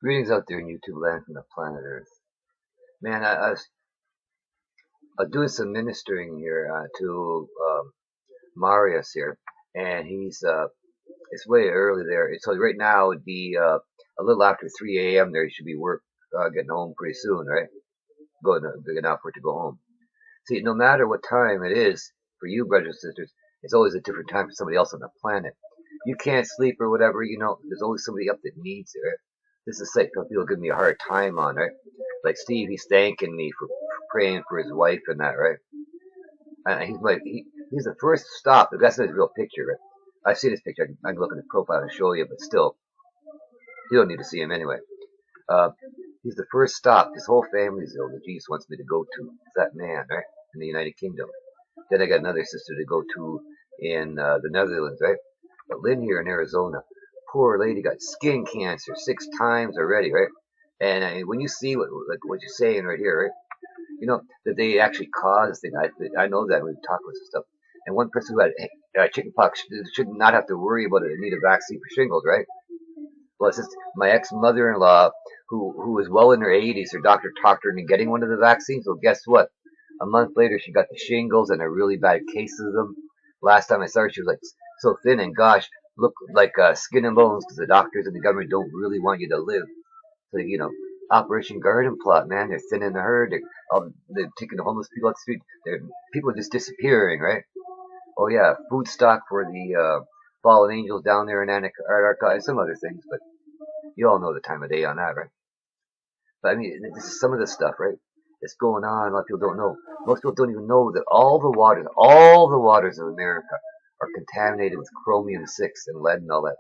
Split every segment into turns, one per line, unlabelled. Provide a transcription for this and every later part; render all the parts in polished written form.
Greetings out there in YouTube land from the planet Earth. Man, I was doing some ministering here to Marius here, and it's way early there. So right now it'd be a little after 3 a.m. there. You should be getting home pretty soon, right? Big enough for it to go home. See, no matter what time it is for you, brothers and sisters, it's always a different time for somebody else on the planet. You can't sleep or whatever, there's always somebody up that needs it, right? This is like people give me a hard time on, right? Like Steve, he's thanking me for praying for his wife and that, right? And he's the first stop. That's not his real picture, right? I've seen his picture. I can look at his profile and show you, but still, you don't need to see him anyway. Uh, he's the first stop. His whole family's ill that Jesus wants me to go to. It's that man, right? In the United Kingdom. Then I got another sister to go to in the Netherlands, right? But Lynn here in Arizona, poor lady got skin cancer 6 times already, right? And when you see what you're saying right here, right? That they actually cause things. I know that when we talk about this stuff. And one person who had chickenpox should not have to worry about it and need a vaccine for shingles, right? Well, it's just my ex-mother-in-law who was well in her 80s. Her doctor talked her into getting one of the vaccines. Well, guess what? A month later, she got the shingles and a really bad case of them. Last time I saw her, she was like so thin, and gosh, looked like skin and bones because the doctors and the government don't really want you to live. So, Operation Garden Plot, man, they're thinning the herd. They're taking the homeless people off the street. People are just disappearing, right? Oh yeah, food stock for the fallen angels down there in Antarctica and some other things, but you all know the time of day on that, right? But I mean, this is some of the stuff, right? That's going on. A lot of people don't know. Most people don't even know that all the waters of America are contaminated with chromium-6 and lead and all that.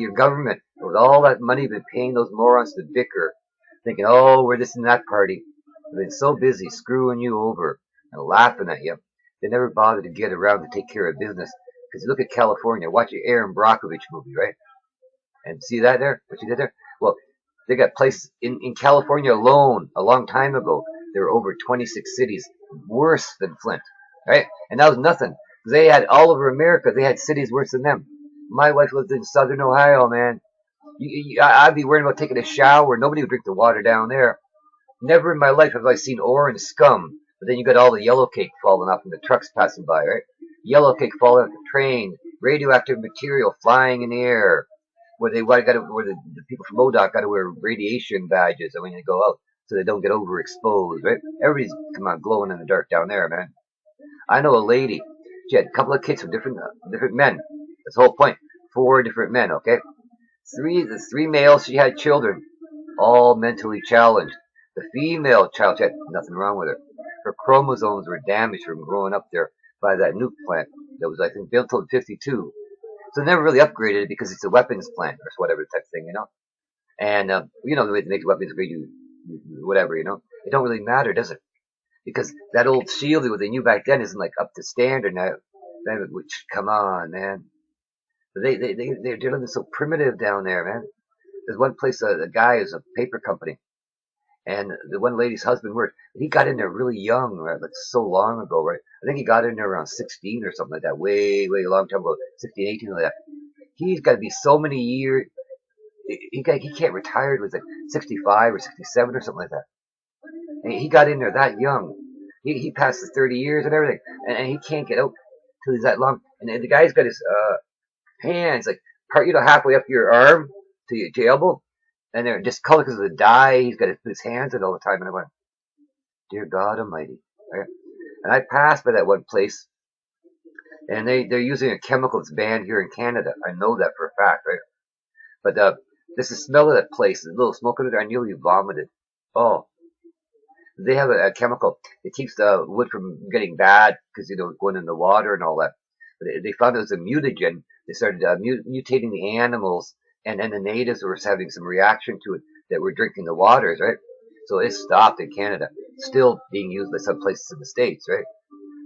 Your government, with all that money, been paying those morons to bicker, thinking, oh, we're this and that party. They've been so busy screwing you over and laughing at you. They never bothered to get around to take care of business. Because you look at California, watch your Aaron Brockovich movie, right? And see that there? What you did there? Well, they got places in California alone a long time ago. There were over 26 cities worse than Flint, right? And that was nothing. They had all over America. They had cities worse than them. My wife lived in Southern Ohio, man. I'd be worried about taking a shower. Nobody would drink the water down there. Never in my life have I seen ore and scum. But then you got all the yellow cake falling off from the trucks passing by, right? Yellow cake falling off the train, radioactive material flying in the air. Where the people from ODOT got to wear radiation badges when they go out so they don't get overexposed, right? Everybody's glowing in the dark down there, man. I know a lady. She had a couple of kids from different men. That's the whole point. 4 different men, okay? The 3 males. She had children, all mentally challenged. The female child, she had nothing wrong with her. Her chromosomes were damaged from growing up there by that nuke plant that was, I think, built in '52. So they never really upgraded it because it's a weapons plant or whatever type thing. And the way they make weapons grade, whatever. It don't really matter, does it? Because that old shield that they knew back then isn't like up to standard now. Which, come on, man. They're living so primitive down there, man. There's one place, a guy is a paper company, and the one lady's husband worked. He got in there really young, right? Like so long ago, right? I think he got in there around 16 or something like that, way, way a long time ago, 16, 18, like that. He's got to be so many years. He can't retire till he's like 65 or 67 or something like that. And he got in there that young. He passed the 30 years and everything, and he can't get out till he's that long. And the guy's got his hands like halfway up your arm to your elbow, and they're discolored because of the dye. He's got his hands in all the time, and I went, dear God Almighty. Right? And I passed by that one place, and they're using a chemical that's banned here in Canada. I know that for a fact, right? But there's the smell of that place, the little smoke in it. I nearly vomited. Oh, they have a chemical that keeps the wood from getting bad because going in the water and all that. But they found it was a mutagen. They started mutating the animals, and then the natives were having some reaction to it that were drinking the waters, right? So it stopped in Canada. Still being used by some places in the States, right?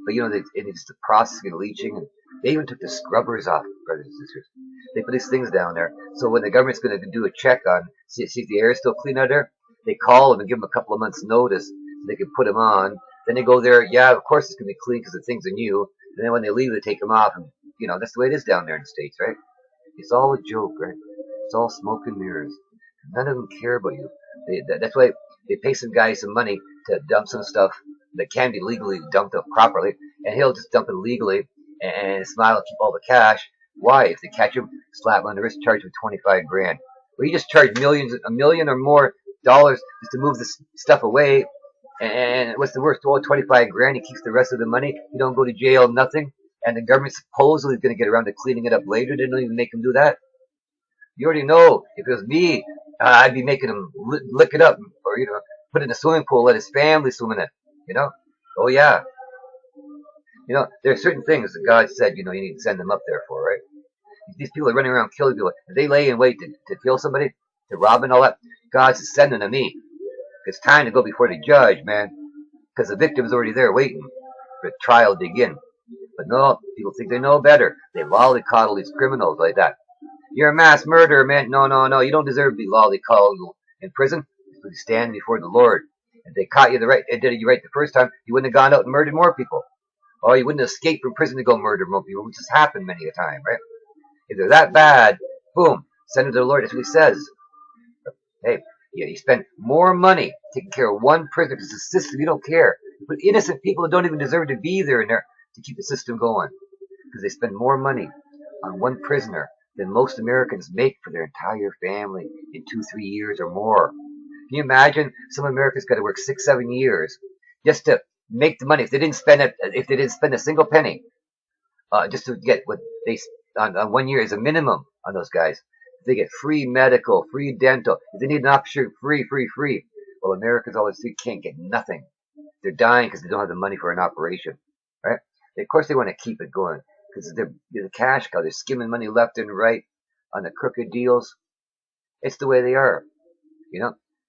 But it's the processing and leaching, and they even took the scrubbers off, brothers and sisters. They put these things down there, so when the government's going to do a check on, see if the air is still clean out there, they call them and give them a couple of months' notice so they can put them on. Then they go there, yeah, of course it's going to be clean because the things are new. And then when they leave, they take them off, and that's the way it is down there in the States, right? It's all a joke, right? It's all smoke and mirrors. None of them care about you. That's why they pay some guy some money to dump some stuff that can be legally dumped up properly, and he'll just dump it legally and smile and keep all the cash. Why? If they catch him, slap him on the wrist, charge him 25 grand. Well, you just charge a million or more dollars just to move this stuff away. And what's the worst? Oh, 25 grand. He keeps the rest of the money. You don't go to jail, nothing. And the government supposedly is going to get around to cleaning it up later. They don't even make him do that. You already know. If it was me, I'd be making him lick it up, or put it in a swimming pool, let his family swim in it. Oh yeah. There are certain things that God said, you need to send them up there for, right? These people are running around killing people. If they lay in wait to kill somebody, to rob and all that, God's sending them to me. It's time to go before the judge, man, because the victim's already there waiting for the trial to begin. But no, people think they know better. They lollycoddle these criminals like that. You're a mass murderer, man. No. You don't deserve to be lollycoddled in prison. You stand before the Lord. If they caught you did you right the first time, you wouldn't have gone out and murdered more people. Or you wouldn't have escaped from prison to go murder more people, which has happened many a time, right? If they're that bad, boom, send them to the Lord. That's what he says. Hey, you spend more money taking care of one prisoner because the system, you don't care. You put innocent people that don't even deserve to be there in there to keep the system going. Because they spend more money on one prisoner than most Americans make for their entire family in 2-3 years or more. Can you imagine? Some Americans got to work 6-7 years just to make the money. If they didn't spend a single penny, just to get what they on 1 year is a minimum on those guys. They get free medical, free dental. If they need an option, free. Well, Americans always can't get nothing. They're dying because they don't have the money for an operation, right? Of course, they want to keep it going because they're the cash cow. They're skimming money left and right on the crooked deals. It's the way they are,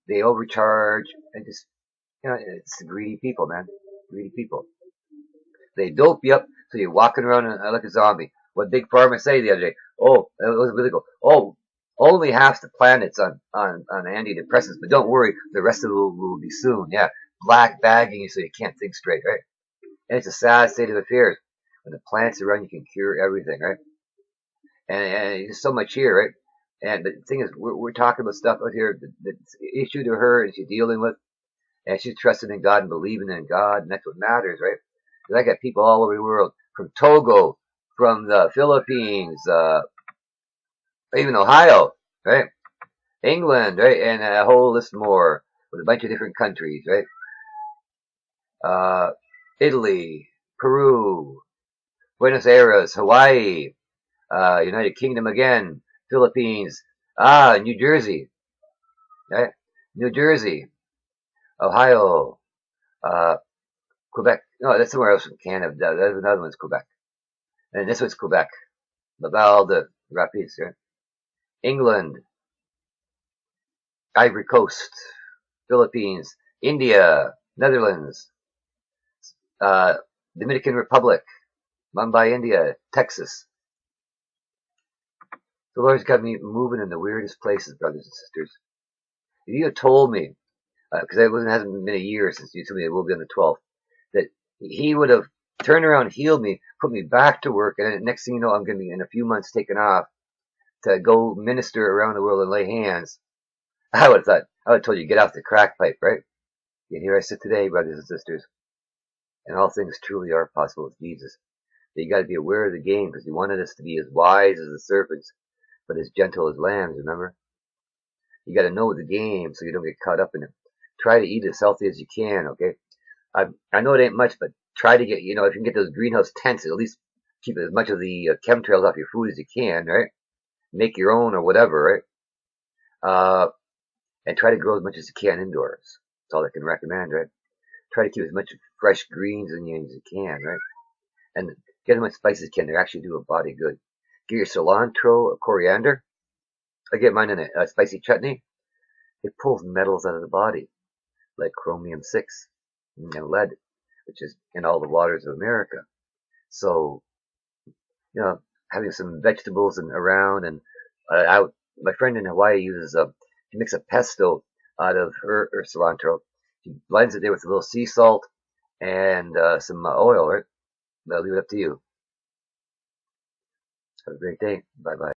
They overcharge and just, it's the greedy people, man. Greedy people. They dope you up so you're walking around like a zombie. What Big Pharma say the other day? Oh, it was really cool. Oh, only half the planet's on antidepressants, but don't worry, the rest of it will be soon. Yeah, black bagging you so you can't think straight, right? And it's a sad state of affairs. When the planet's around, you can cure everything, right? And there's so much here, right? But the thing is, we're talking about stuff out here that's issue to her and she's dealing with, and she's trusting in God and believing in God, and that's what matters, right? Because I got people all over the world, from Togo, from the Philippines, even Ohio, right? England, right? And a whole list more with a bunch of different countries, right? Italy, Peru, Buenos Aires, Hawaii, United Kingdom again, Philippines, New Jersey, right? New Jersey, Ohio, Quebec. No, that's somewhere else in Canada. That's another one's Quebec. And this one's Quebec. Laval de Rapids, right? England, Ivory Coast, Philippines, India, Netherlands, Dominican Republic, Mumbai, India, Texas. The Lord's got me moving in the weirdest places, brothers and sisters. If you had told me, because it hasn't been a year since you told me it will be on the 12th, that he would have turned around, healed me, put me back to work, and then next thing you know, I'm going to be in a few months taken off to go minister around the world and lay hands, I would have told you, get off the crack pipe, right? And here I sit today, brothers and sisters, and all things truly are possible with Jesus. But you got to be aware of the game, because he wanted us to be as wise as the serpents, but as gentle as lambs, remember? You got to know the game so you don't get caught up in it. Try to eat as healthy as you can, okay? I know it ain't much, but try to get, if you can get those greenhouse tents, at least keep as much of the chemtrails off your food as you can, right? Make your own or whatever, right? And try to grow as much as you can indoors. That's all I can recommend, right? Try to keep as much fresh greens in you as you can, right? And get as much spices as you can. They actually do a body good. Get your cilantro or coriander. I get mine in a spicy chutney. It pulls metals out of the body, like chromium-6 and lead, which is in all the waters of America. So, having some vegetables around, and my friend in Hawaii uses she makes a pesto out of her cilantro. She blends it there with a little sea salt and some oil, right? I'll leave it up to you. Have a great day. Bye-bye.